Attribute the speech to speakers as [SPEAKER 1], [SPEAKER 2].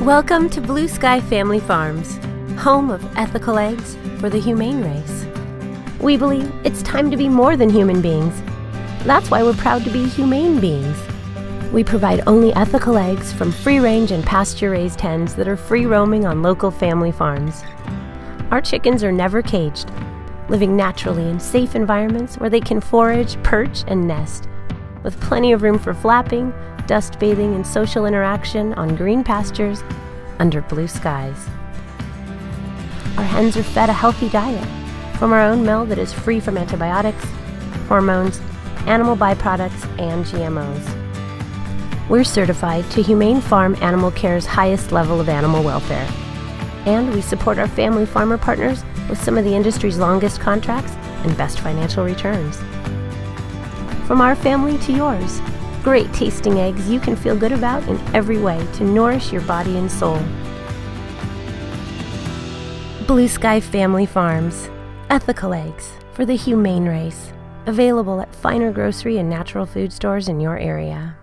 [SPEAKER 1] Welcome to Blue Sky Family Farms, home of ethical eggs for the humane race. We believe it's time to be more than human beings. That's why we're proud to be humane beings. We provide only ethical eggs from free-range and pasture-raised hens that are free roaming on local family farms. Our chickens are never caged, living naturally in safe environments where they can forage, perch, and nest, with plenty of room for flapping, dust bathing, and social interaction on green pastures under blue skies. Our hens are fed a healthy diet from our own mill that is free from antibiotics, hormones, animal byproducts, and GMOs. We're certified to Humane Farm Animal Care's highest level of animal welfare, and we support our family farmer partners with some of the industry's longest contracts and best financial returns. From our family to yours, great tasting eggs you can feel good about in every way to nourish your body and soul. Blue Sky Family Farms, ethical eggs for the humane race, available at finer grocery and natural food stores in your area.